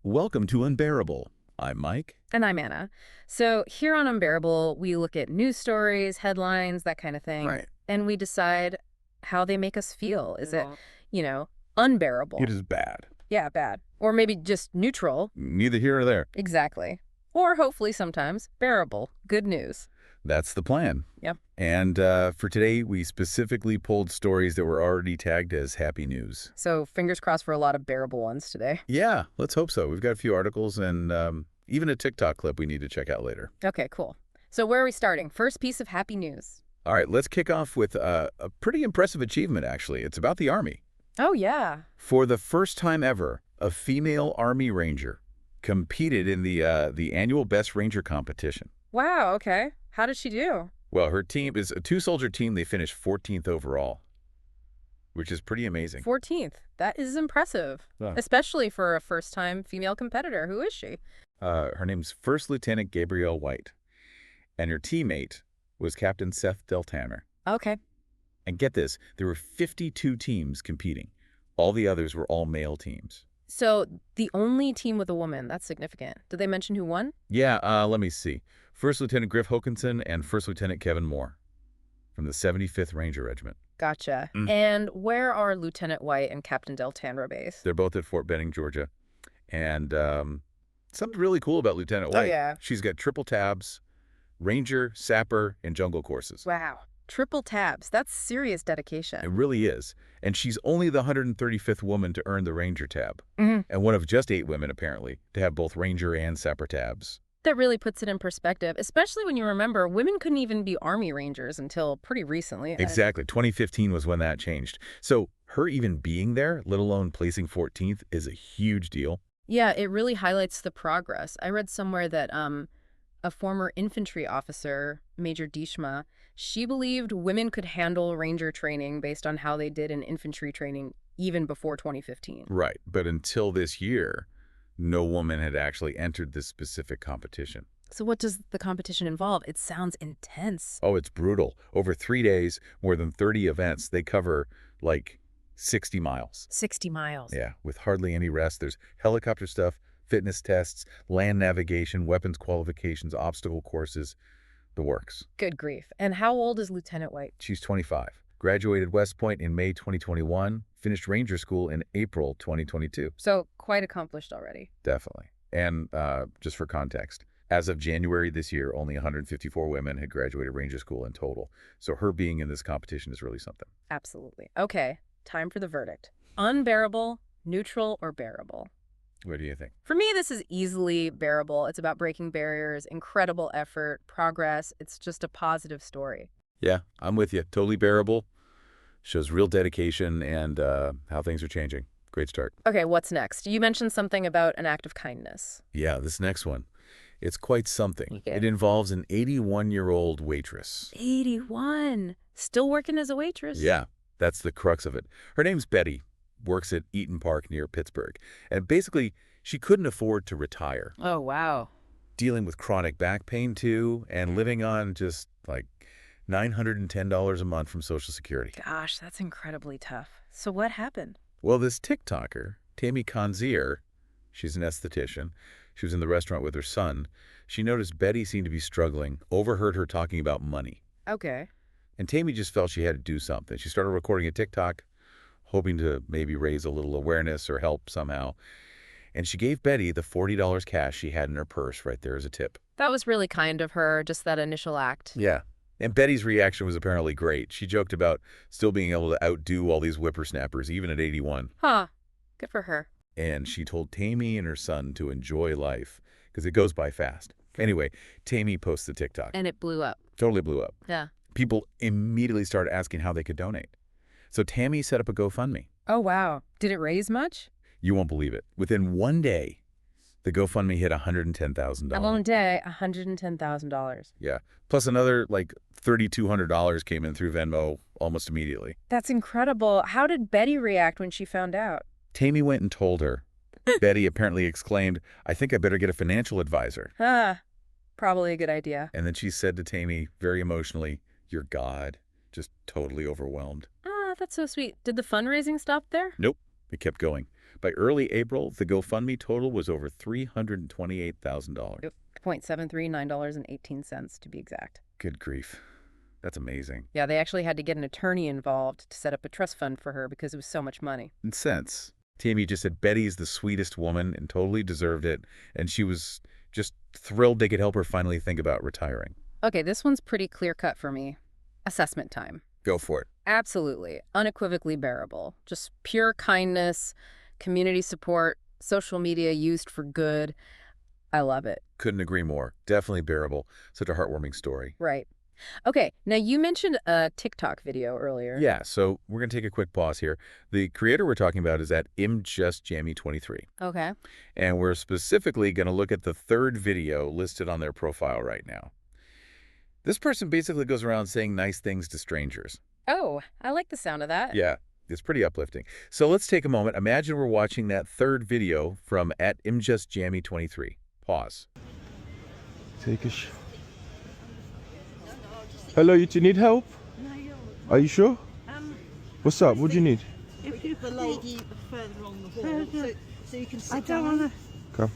Welcome to Unbearable. I'm Mike. And I'm Anna. So here on Unbearable, we look at news stories, headlines, that kind of thing. Right. And we decide how they make us feel. Is it, unbearable? It is bad. Yeah, bad. Or maybe just neutral. Neither here or there. Exactly. Or hopefully sometimes bearable. Good news. That's the plan. Yep. And for today, we specifically pulled stories that were already tagged as happy news. So fingers crossed for a lot of bearable ones today. Yeah, let's hope so. We've got a few articles and even a TikTok clip we need to check out later. Okay, cool. So where are we starting? First piece of happy news. All right, let's kick off with a pretty impressive achievement, actually. It's about the Army. Oh, yeah. For the first time ever, a female Army Ranger competed in the annual Best Ranger competition. Wow, okay. How did she do? Well, her team is a two-soldier team. They finished 14th overall, which is pretty amazing. 14th. That is impressive, Yeah. especially for a first-time female competitor. Who is she? Her name's First Lieutenant Gabrielle White, and her teammate was Captain Seth Deltanner. Okay. And get this, there were 52 teams competing. All the others were all male teams. So the only team with a woman, that's significant. Did they mention who won? Yeah, let me see. First Lieutenant Griff Hokinson and First Lieutenant Kevin Moore from the 75th Ranger Regiment. Gotcha. And where are Lieutenant White and Captain Deltanner based? They're both at Fort Benning, Georgia. And something really cool about Lieutenant White. Oh, yeah. She's got triple tabs, Ranger, Sapper, and Jungle courses. Wow. Triple tabs. That's serious dedication. It really is. And she's only the 135th woman to earn the Ranger tab. Mhm. And one of just 8 women, apparently, to have both Ranger and Sapper tabs. That really puts it in perspective, especially when you remember women couldn't even be Army Rangers until pretty recently. Exactly. 2015 was when that changed. So her even being there, let alone placing 14th, is a huge deal. Yeah, it really highlights the progress. I read somewhere that a former infantry officer, Major Dishma, she believed women could handle Ranger training based on how they did in infantry training even before 2015. Right. But until this year, no woman had actually entered this specific competition. So what does the competition involve? It sounds intense. Oh, it's brutal. Over 3 days, more than 30 events. They cover like 60 miles. 60 miles. Yeah, with hardly any rest. There's helicopter stuff, fitness tests, land navigation, weapons qualifications, obstacle courses, the works. Good grief. And how old is Lieutenant White? She's 25. Graduated West Point in May 2021, finished Ranger School in April 2022. So quite accomplished already. Definitely. And just for context, as of January this year, only 154 women had graduated Ranger School in total. So her being in this competition is really something. Absolutely. Okay, time for the verdict. Unbearable, neutral, or bearable? What do you think? For me, this is easily bearable. It's about breaking barriers, incredible effort, progress. It's just a positive story. Yeah, I'm with you. Totally bearable. Shows real dedication and how things are changing. Great start. Okay, what's next? You mentioned something about an act of kindness. Yeah, this next one. It's quite something. Okay. It involves an 81-year-old waitress. 81. Still working as a waitress? Yeah, that's the crux of it. Her name's Betty, works at Eaton Park near Pittsburgh. And basically, she couldn't afford to retire. Oh, wow. Dealing with chronic back pain, too, and living on just like $910 a month from Social Security. Gosh, that's incredibly tough. So what happened? Well, this TikToker, Tammy Conzier, she's an esthetician. She was in the restaurant with her son. She noticed Betty seemed to be struggling, overheard her talking about money. Okay. And Tammy just felt she had to do something. She started recording a TikTok, hoping to maybe raise a little awareness or help somehow. And she gave Betty the $40 cash she had in her purse right there as a tip. That was really kind of her, just that initial act. Yeah. And Betty's reaction was apparently great. She joked about still being able to outdo all these whippersnappers, even at 81. Huh. Good for her. And she told Tammy and her son to enjoy life because it goes by fast. Anyway, Tammy posts the TikTok. And it blew up. Totally blew up. Yeah. People immediately started asking how they could donate. So Tammy set up a GoFundMe. Oh, wow. Did it raise much? You won't believe it. Within 1 day, the GoFundMe hit $110,000. One day, $110,000. Yeah. Plus another like $3,200 came in through Venmo almost immediately. That's incredible. How did Betty react when she found out? Tammy went and told her. Betty apparently exclaimed, "I think I better get a financial advisor." Probably a good idea. And then she said to Tammy, very emotionally, "You're God," just totally overwhelmed. That's so sweet. Did the fundraising stop there? Nope. It kept going. By early April, the GoFundMe total was over $328,000. Yep. $0.739.18 to be exact. Good grief. That's amazing. Yeah, they actually had to get an attorney involved to set up a trust fund for her because it was so much money. In sense, Tammy just said Betty's the sweetest woman and totally deserved it, and she was just thrilled they could help her finally think about retiring. Okay, this one's pretty clear-cut for me. Assessment time. Go for it. Absolutely. Unequivocally bearable. Just pure kindness, community support, social media used for good. I love it. Couldn't agree more. Definitely bearable. Such a heartwarming story. Right. Okay, now you mentioned a TikTok video earlier. Yeah, so we're going to take a quick pause here. The creator we're talking about is at Im23. Okay. And we're specifically going to look at the third video listed on their profile right now. This person basically goes around saying nice things to strangers. Oh, I like the sound of that. Yeah, it's pretty uplifting. So let's take a moment. Imagine we're watching that third video from at Im23. Pause. Take a Hello, you two need help? No, you're. Are you sure? Um, What's up? What do you need? if you The lady further on the wall, Further. so you can sit I don't down. want Come.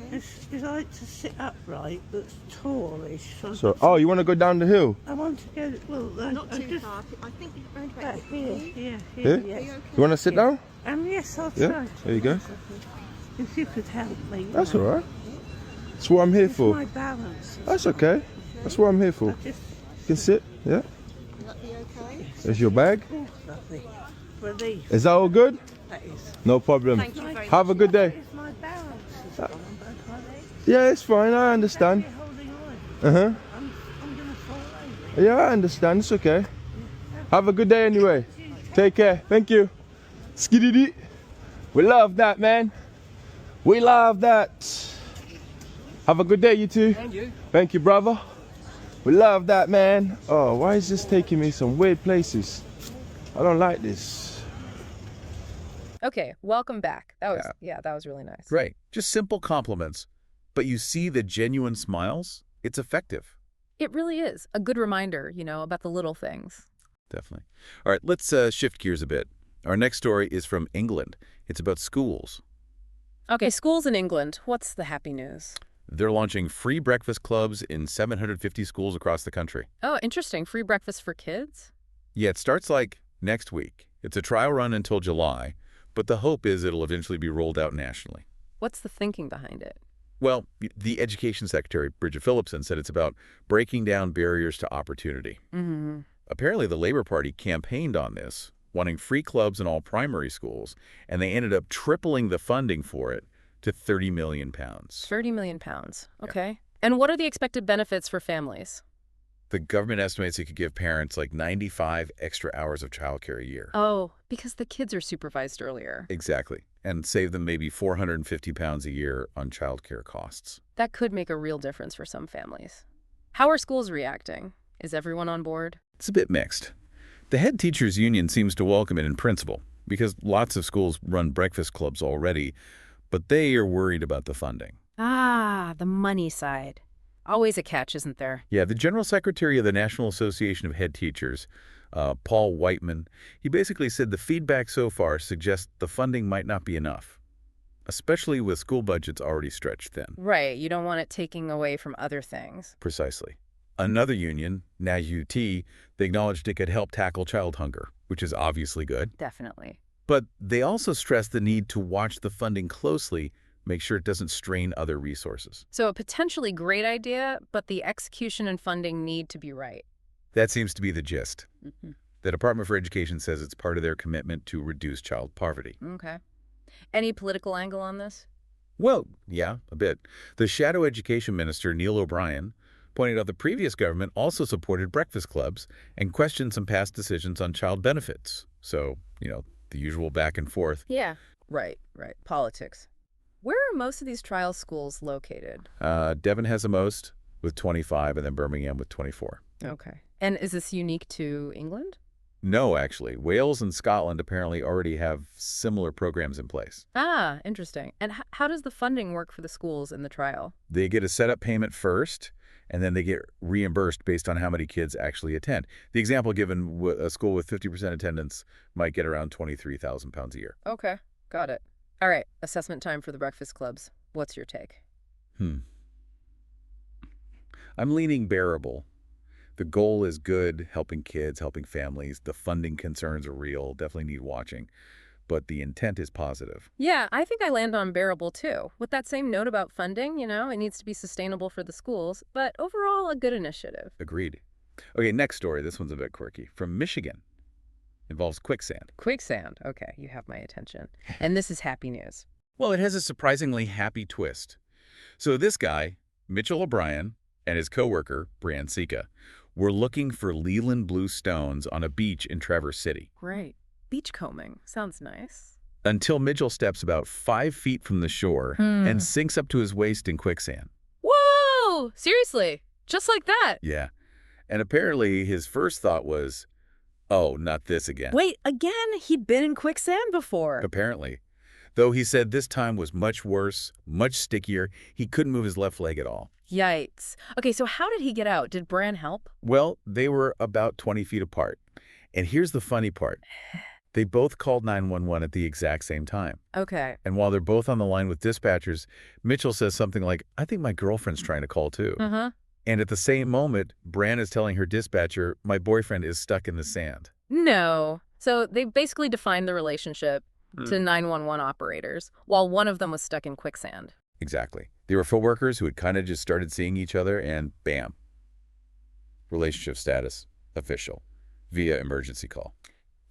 Okay. to. I like to sit upright, but tallish. So, oh, you want to go down the hill? I want to go. Well, Not I too just far. I think around about back here. here. Yeah, Here? here. Are you Yes. okay? You want to sit Yeah. down? Yes, I'll Yeah, try. there you go. If you could help me. That's all right. That's what I'm here It's for. my balance. That's okay. That's what I'm here for. I just. You can sit. Yeah. Will that be okay? There's your bag. Oh, lovely. Relief. Is that all good? That is. No problem. Thank you very much. Have a good day. It's my balance. Has gone on both my legs. Yeah, it's fine. I understand. You're holding on. Uh-huh. I'm gonna fall over. Yeah, I understand. It's okay. Have a good day anyway. Take care. Thank you. Skiddy. We love that, man. We love that. Have a good day, you two. And you. Thank you, brother. We love that, man. Oh, why is this taking me some weird places? I don't like this. Okay, welcome back. That was really nice. Right. Just simple compliments. But you see the genuine smiles? It's effective. It really is a good reminder, about the little things. Definitely. All right, let's shift gears a bit. Our next story is from England. It's about schools. Okay, schools in England. What's the happy news? They're launching free breakfast clubs in 750 schools across the country. Oh, interesting. Free breakfast for kids? Yeah, it starts like next week. It's a trial run until July, but the hope is it'll eventually be rolled out nationally. What's the thinking behind it? Well, the Education Secretary, Bridget Phillipson, said it's about breaking down barriers to opportunity. Mm-hmm. Apparently, the Labour Party campaigned on this, wanting free clubs in all primary schools, and they ended up tripling the funding for it to £30 million. 30 million pounds. Okay. And what are the expected benefits for families? The government estimates it could give parents like 95 extra hours of childcare a year. Oh, because the kids are supervised earlier. Exactly. And save them maybe £450 a year on childcare costs. That could make a real difference for some families. How are schools reacting? Is everyone on board? It's a bit mixed. The head teachers union seems to welcome it in principle, because lots of schools run breakfast clubs already, but they are worried about the funding. Ah, the money side. Always a catch, isn't there? Yeah, the General Secretary of the National Association of Head Teachers, Paul Whiteman, he basically said the feedback so far suggests the funding might not be enough, especially with school budgets already stretched thin. Right. You don't want it taking away from other things. Precisely. Another union, NAUT, they acknowledged it could help tackle child hunger, which is obviously good. Definitely. But they also stressed the need to watch the funding closely, make sure it doesn't strain other resources. So a potentially great idea, but the execution and funding need to be right. That seems to be the gist. Mm-hmm. The Department for Education says it's part of their commitment to reduce child poverty. Okay. Any political angle on this? Well, yeah, a bit. The Shadow Education Minister, Neil O'Brien, pointed out the previous government also supported breakfast clubs and questioned some past decisions on child benefits. So, the usual back and forth. Yeah. Right. Politics. Where are most of these trial schools located? Devon has the most, with 25, and then Birmingham with 24. Okay. And is this unique to England? No, actually. Wales and Scotland apparently already have similar programs in place. Ah, interesting. And how does the funding work for the schools in the trial? They get a setup payment first, and then they get reimbursed based on how many kids actually attend. The example given, a school with 50% attendance might get around £23,000 a year. Okay. Got it. All right, assessment time for the breakfast clubs. What's your take? I'm leaning bearable. The goal is good, helping kids, helping families. The funding concerns are real, definitely need watching. But the intent is positive. Yeah, I think I land on bearable too. With that same note about funding, it needs to be sustainable for the schools, but overall a good initiative. Agreed. Okay, next story. This one's a bit quirky. From Michigan. Involves quicksand. Quicksand. Okay, you have my attention. And this is happy news. Well, it has a surprisingly happy twist. So this guy, Mitchell O'Brien, and his coworker, Brian Sika, were looking for Leland blue stones on a beach in Traverse City. Great. Beachcombing. Sounds nice. Until Mitchell steps about 5 feet from the shore and sinks up to his waist in quicksand. Whoa! Seriously? Just like that? Yeah. And apparently his first thought was, oh, not this again. Wait, again? He'd been in quicksand before. Apparently. Though he said this time was much worse, much stickier. He couldn't move his left leg at all. Yikes. Okay, so how did he get out? Did Bran help? Well, they were about 20 feet apart. And here's the funny part. They both called 911 at the exact same time. Okay. And while they're both on the line with dispatchers, Mitchell says something like, I think my girlfriend's trying to call too. Uh-huh. And at the same moment, Bran is telling her dispatcher, my boyfriend is stuck in the sand. No. So they basically defined the relationship to 911 operators, while one of them was stuck in quicksand. Exactly. They were co-workers who had kind of just started seeing each other and bam. Relationship status, official, via emergency call.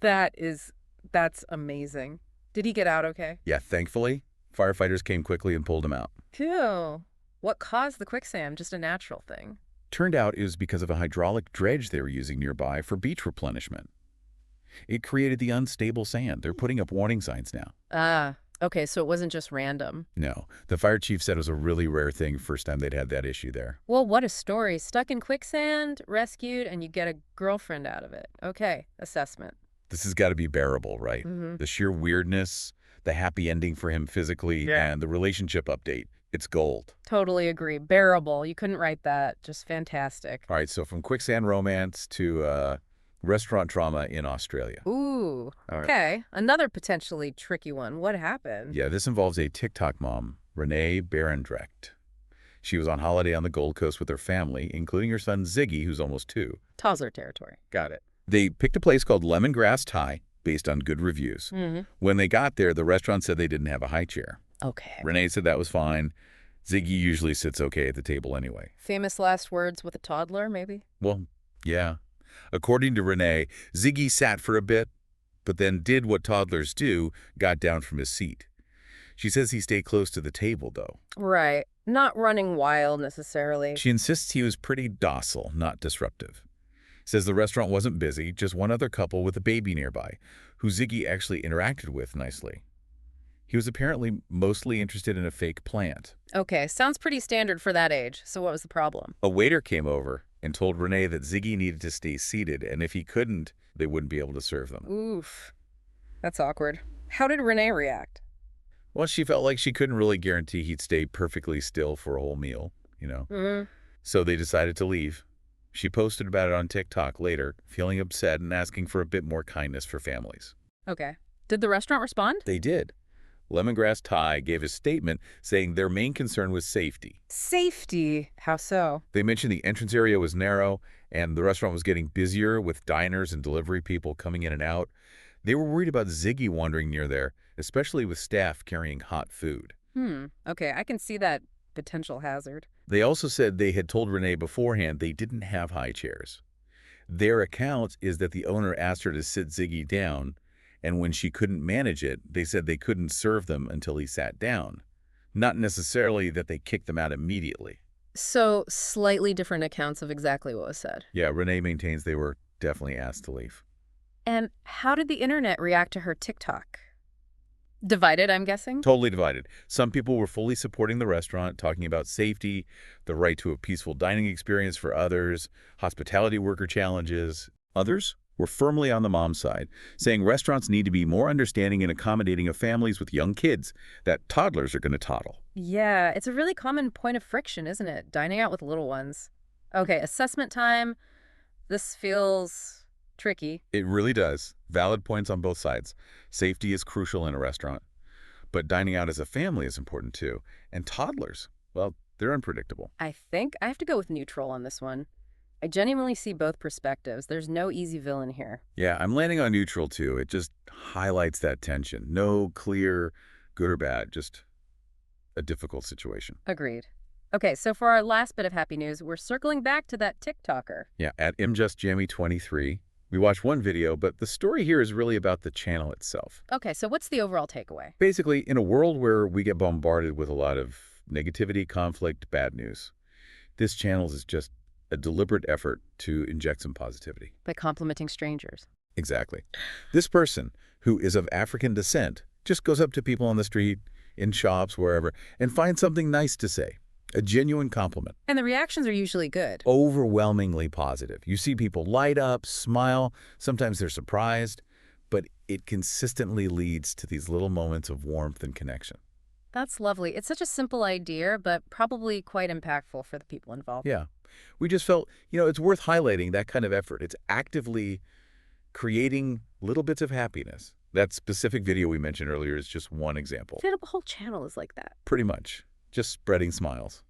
That's amazing. Did he get out okay? Yeah, thankfully, firefighters came quickly and pulled him out. Phew. What caused the quicksand? Just a natural thing. Turned out it was because of a hydraulic dredge they were using nearby for beach replenishment. It created the unstable sand. They're putting up warning signs now. Ah, okay, so it wasn't just random. No, the fire chief said it was a really rare thing first time they'd had that issue there. Well, what a story. Stuck in quicksand, rescued, and you get a girlfriend out of it. Okay, assessment. This has got to be bearable, right? Mm-hmm. The sheer weirdness, the happy ending for him physically, and the relationship update. It's gold. Totally agree. Bearable. You couldn't write that. Just fantastic. All right, so from quicksand romance to restaurant trauma in Australia. Ooh. All right. Okay. Another potentially tricky one. What happened? Yeah, this involves a TikTok mom, Renee Barendrecht. She was on holiday on the Gold Coast with her family, including her son Ziggy, who's almost 2. Toddler territory. Got it. They picked a place called Lemongrass Thai, based on good reviews. Mm-hmm. When they got there, the restaurant said they didn't have a high chair. Okay. Renee said that was fine. Ziggy usually sits okay at the table anyway. Famous last words with a toddler, maybe? Well, yeah. According to Renee, Ziggy sat for a bit, but then did what toddlers do, got down from his seat. She says he stayed close to the table, though. Right. Not running wild, necessarily. She insists he was pretty docile, not disruptive. Says the restaurant wasn't busy, just one other couple with a baby nearby, who Ziggy actually interacted with nicely. He was apparently mostly interested in a fake plant. Okay, sounds pretty standard for that age. So what was the problem? A waiter came over and told Renee that Ziggy needed to stay seated, and if he couldn't, they wouldn't be able to serve them. Oof. That's awkward. How did Renee react? Well, she felt like she couldn't really guarantee he'd stay perfectly still for a whole meal, Mm-hmm. So they decided to leave. She posted about it on TikTok later, feeling upset and asking for a bit more kindness for families. Okay. Did the restaurant respond? They did. Lemongrass Thai gave a statement saying their main concern was safety. Safety. How so? They mentioned the entrance area was narrow and the restaurant was getting busier with diners and delivery people coming in and out. They were worried about Ziggy wandering near there, especially with staff carrying hot food. Okay, I can see that potential hazard. They also said they had told Renee beforehand they didn't have high chairs. Their account is that the owner asked her to sit Ziggy down, and when she couldn't manage it, they said they couldn't serve them until he sat down. Not necessarily that they kicked them out immediately. So, slightly different accounts of exactly what was said. Yeah, Renee maintains they were definitely asked to leave. And how did the internet react to her TikTok? Divided, I'm guessing? Totally divided. Some people were fully supporting the restaurant, talking about safety, the right to a peaceful dining experience for others, hospitality worker challenges. Others were firmly on the mom's side, saying restaurants need to be more understanding and accommodating of families with young kids, that toddlers are going to toddle. Yeah, it's a really common point of friction, isn't it? Dining out with little ones. Okay, assessment time. This feels tricky. It really does. Valid points on both sides. Safety is crucial in a restaurant. But dining out as a family is important too. And toddlers, well, they're unpredictable. I think I have to go with neutral on this one. I genuinely see both perspectives. There's no easy villain here. Yeah, I'm landing on neutral too. It just highlights that tension. No clear good or bad, just a difficult situation. Agreed. Okay, so for our last bit of happy news, we're circling back to that TikToker. Yeah, at MJustJammy23, we watched one video, but the story here is really about the channel itself. Okay, so what's the overall takeaway? Basically, in a world where we get bombarded with a lot of negativity, conflict, bad news, this channel is just a deliberate effort to inject some positivity. By complimenting strangers. Exactly. This person, who is of African descent, just goes up to people on the street, in shops, wherever, and finds something nice to say. A genuine compliment. And the reactions are usually good. Overwhelmingly positive. You see people light up, smile, sometimes they're surprised, but it consistently leads to these little moments of warmth and connection. That's lovely. It's such a simple idea, but probably quite impactful for the people involved. Yeah. We just felt, it's worth highlighting that kind of effort. It's actively creating little bits of happiness. That specific video we mentioned earlier is just one example. The whole channel is like that. Pretty much. Just spreading smiles.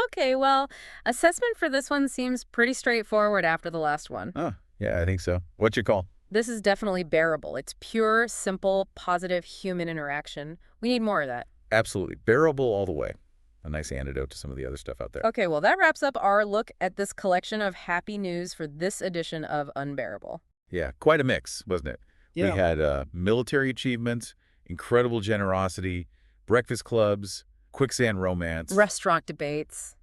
Okay, well, assessment for this one seems pretty straightforward after the last one. Oh, yeah, I think so. What's your call? This is definitely bearable. It's pure, simple, positive human interaction. We need more of that. Absolutely. Bearable all the way. A nice antidote to some of the other stuff out there. Okay, well, that wraps up our look at this collection of happy news for this edition of Un-Bearable. Yeah, quite a mix, wasn't it? Yeah. We had military achievements, incredible generosity, breakfast clubs, quicksand romance. Restaurant debates,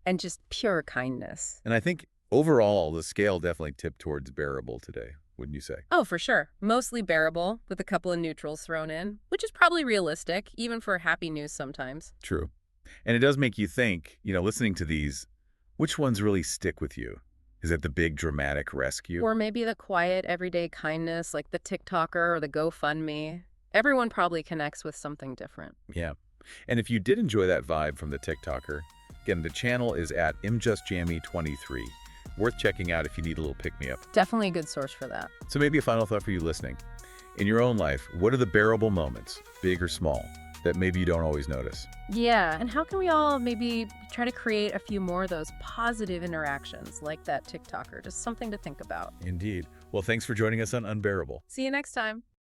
and just pure kindness. And I think overall, the scale definitely tipped towards bearable today, wouldn't you say? Oh, for sure. Mostly bearable, with a couple of neutrals thrown in, which is probably realistic, even for happy news sometimes. True. And it does make you think, listening to these, which ones really stick with you? Is it the big dramatic rescue? Or maybe the quiet, everyday kindness, like the TikToker or the GoFundMe. Everyone probably connects with something different. Yeah. And if you did enjoy that vibe from the TikToker, again, the channel is at MJustJammy23. Worth checking out if you need a little pick-me-up. Definitely a good source for that. So maybe a final thought for you listening. In your own life, what are the bearable moments, big or small, that maybe you don't always notice? Yeah, and how can we all maybe try to create a few more of those positive interactions like that TikToker? Just something to think about. Indeed. Well, thanks for joining us on Un-Bearable. See you next time.